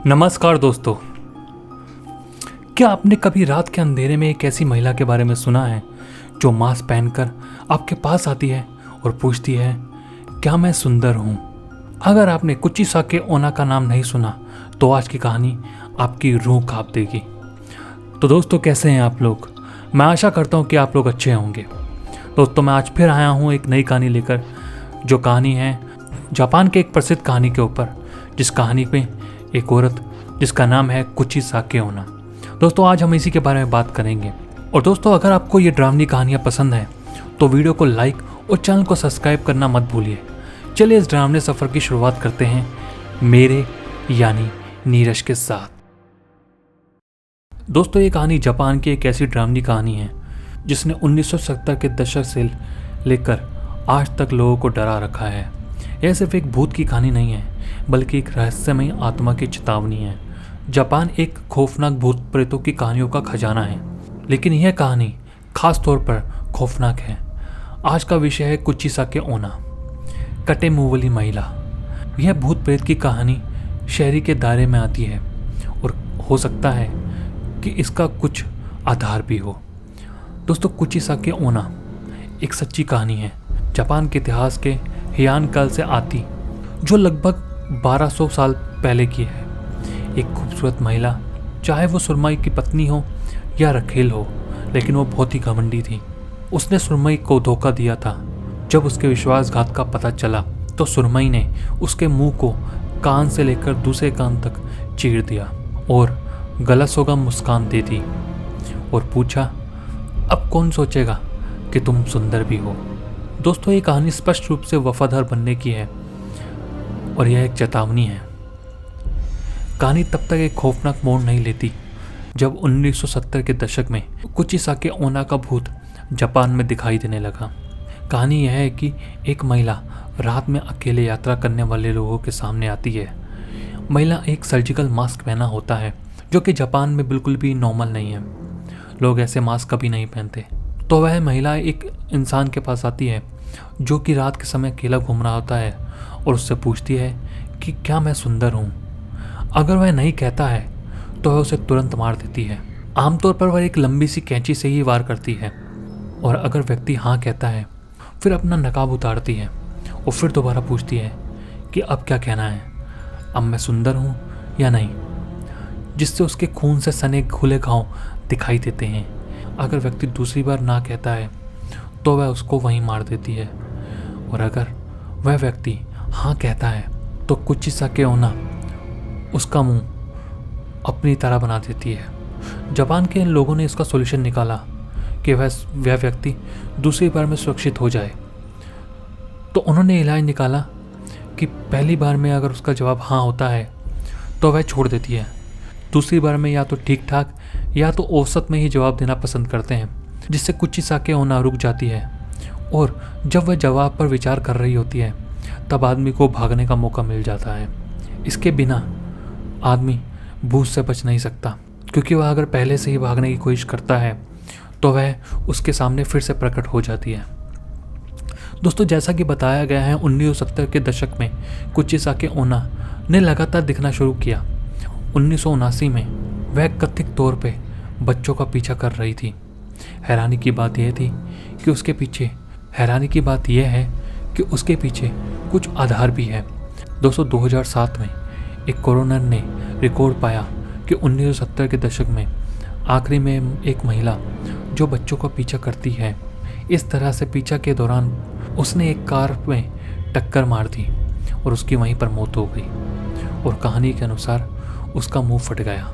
नमस्कार दोस्तों, क्या आपने कभी रात के अंधेरे में एक ऐसी महिला के बारे में सुना है जो मास्क पहनकर आपके पास आती है और पूछती है, क्या मैं सुंदर हूँ? अगर आपने कुची साके ओना का नाम नहीं सुना तो आज की कहानी आपकी रूह कांप देगी। तो दोस्तों, कैसे हैं आप लोग? मैं आशा करता हूँ कि आप लोग अच्छे होंगे। दोस्तों, मैं आज फिर आया हूँ एक नई कहानी लेकर, जो कहानी है जापान के एक प्रसिद्ध कहानी के ऊपर, जिस कहानी में एक औरत जिसका नाम है कुची साके ओना। दोस्तों, आज हम इसी के बारे में बात करेंगे। और दोस्तों, अगर आपको ये ड्रामनी कहानियाँ पसंद हैं तो वीडियो को लाइक और चैनल को सब्सक्राइब करना मत भूलिए। चलिए इस ड्रामने सफ़र की शुरुआत करते हैं मेरे यानी नीरज के साथ। दोस्तों, ये कहानी जापान की एक ऐसी ड्रामनी कहानी है जिसने 1970 के दशक से लेकर आज तक लोगों को डरा रखा है। यह सिर्फ एक भूत की कहानी नहीं है, बल्कि एक रहस्यमयी आत्मा की चेतावनी है। जापान एक खौफनाक भूत प्रेतों की कहानियों का खजाना है, लेकिन यह कहानी खास तौर पर खौफनाक है। आज का विषय है कुची साके ओना, कटे मुंह वाली महिला। यह भूत प्रेत की कहानी शहरी के दायरे में आती है और हो सकता है कि इसका कुछ आधार भी हो। दोस्तों, कुची साके ओना एक सच्ची कहानी है, जापान के इतिहास के हियान काल से आती, जो लगभग 1200 साल पहले की है। एक खूबसूरत महिला, चाहे वो सुरमई की पत्नी हो या रखेल हो, लेकिन वो बहुत ही घमंडी थी। उसने सुरमई को धोखा दिया था। जब उसके विश्वासघात का पता चला तो सुरमई ने उसके मुंह को कान से लेकर दूसरे कान तक चीर दिया और गला सोगा मुस्कान दे दी और पूछा, अब कौन सोचेगा कि तुम सुंदर भी हो? दोस्तों, ये कहानी स्पष्ट रूप से वफादार बनने की है और यह एक चेतावनी है। कहानी तब तक एक खौफनाक मोड़ नहीं लेती जब 1970 के दशक में कुची साके ओना का भूत जापान में दिखाई देने लगा। कहानी यह है कि एक महिला रात में अकेले यात्रा करने वाले लोगों के सामने आती है। महिला एक सर्जिकल मास्क पहना होता है, जो कि जापान में बिल्कुल भी नॉर्मल नहीं है। लोग ऐसे मास्क कभी नहीं पहनते। तो वह महिला एक इंसान के पास आती है जो कि रात के समय अकेला घूम रहा होता है और उससे पूछती है कि क्या मैं सुंदर हूँ। अगर वह नहीं कहता है तो वह उसे तुरंत मार देती है। आमतौर पर वह एक लंबी सी कैंची से ही वार करती है, और अगर व्यक्ति हाँ कहता है फिर अपना नकाब उतारती है और फिर दोबारा पूछती है कि अब क्या कहना है, अब मैं सुंदर हूँ या नहीं, जिससे उसके खून से सने खुले घाव दिखाई देते हैं। अगर व्यक्ति दूसरी बार ना कहता है तो वह उसको वहीं मार देती है, और अगर वह व्यक्ति हाँ कहता है तो कुची साके ओना उसका मुंह अपनी तरह बना देती है। जापान के लोगों ने इसका सॉल्यूशन निकाला कि वह व्यक्ति दूसरी बार में सुरक्षित हो जाए। तो उन्होंने इलाज निकाला कि पहली बार में अगर उसका जवाब हाँ होता है तो वह छोड़ देती है। दूसरी बार में या तो ठीक ठाक या तो औसत में ही जवाब देना पसंद करते हैं, जिससे कुची साके ओना रुक जाती है। और जब वह जवाब पर विचार कर रही होती है तब आदमी को भागने का मौका मिल जाता है। इसके बिना आदमी भूत से बच नहीं सकता, क्योंकि वह अगर पहले से ही भागने की कोशिश करता है तो वह उसके सामने फिर से प्रकट हो जाती है। दोस्तों, जैसा कि बताया गया है, 1970 के दशक में कुची साके ओना ने लगातार दिखना शुरू किया। 1979 में वह कथित तौर पे बच्चों का पीछा कर रही थी। हैरानी की बात यह है कि उसके पीछे कुछ आधार भी है। दोस्तों, 2007 में एक कोरोनर ने रिकॉर्ड पाया कि 1970 के दशक में आखिरी में एक महिला जो बच्चों का पीछा करती है, इस तरह से पीछा के दौरान उसने एक कार में टक्कर मार दी और उसकी वहीं पर मौत हो गई, और कहानी के अनुसार उसका मुंह फट गया।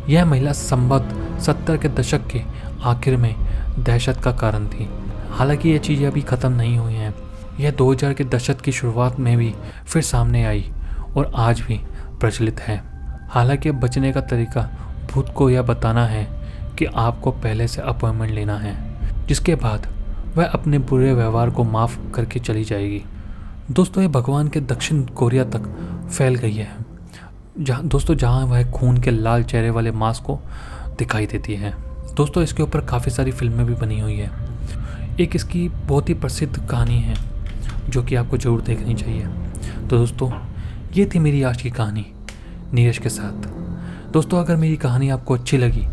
यह महिला संभवतः 70 के दशक के आखिर में दहशत का कारण थी। हालांकि ये चीज़ें अभी ख़त्म नहीं हुई हैं। यह 2000 के दशक की शुरुआत में भी फिर सामने आई और आज भी प्रचलित है। हालांकि अब बचने का तरीका भूत को यह बताना है कि आपको पहले से अपॉइंटमेंट लेना है, जिसके बाद वह अपने बुरे व्यवहार को माफ़ करके चली जाएगी। दोस्तों, ये भगवान के दक्षिण कोरिया तक फैल गई है, जहाँ वह खून के लाल चेहरे वाले मास्क को दिखाई देती है। दोस्तों, इसके ऊपर काफ़ी सारी फिल्में भी बनी हुई है। एक इसकी बहुत ही प्रसिद्ध कहानी है जो कि आपको ज़रूर देखनी चाहिए। तो दोस्तों, ये थी मेरी आज की कहानी नीरज के साथ। दोस्तों, अगर मेरी कहानी आपको अच्छी लगी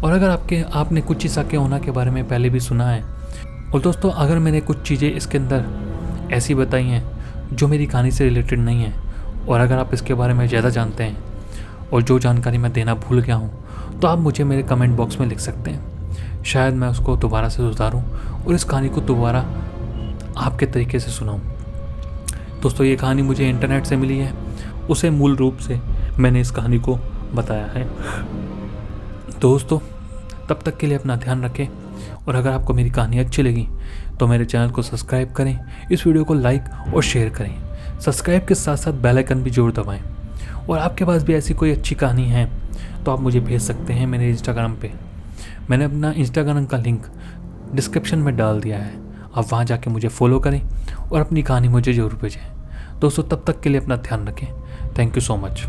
और अगर आपने कुछ चीज़ के होना के बारे में पहले भी सुना है, और दोस्तों अगर मैंने कुछ चीज़ें इसके अंदर ऐसी बताई हैं जो मेरी कहानी से रिलेटेड नहीं है, और अगर आप इसके बारे में ज़्यादा जानते हैं और जो जानकारी मैं देना भूल गया हूँ, तो आप मुझे मेरे कमेंट बॉक्स में लिख सकते हैं। शायद मैं उसको दोबारा से सुधारूँ और इस कहानी को दोबारा आपके तरीके से सुनाऊँ। दोस्तों, ये कहानी मुझे इंटरनेट से मिली है, उसे मूल रूप से मैंने इस कहानी को बताया है। दोस्तों, तब तक के लिए अपना ध्यान रखें, और अगर आपको मेरी कहानी अच्छी लगी तो मेरे चैनल को सब्सक्राइब करें, इस वीडियो को लाइक और शेयर करें। सब्सक्राइब के साथ साथ बेल आइकन भी जरूर दबाएं। और आपके पास भी ऐसी कोई अच्छी कहानी है तो आप मुझे भेज सकते हैं मेरे इंस्टाग्राम पे। मैंने अपना इंस्टाग्राम का लिंक डिस्क्रिप्शन में डाल दिया है, आप वहाँ जाके मुझे फॉलो करें और अपनी कहानी मुझे ज़रूर भेजें। दोस्तों, तब तक के लिए अपना ध्यान रखें। Thank you so much.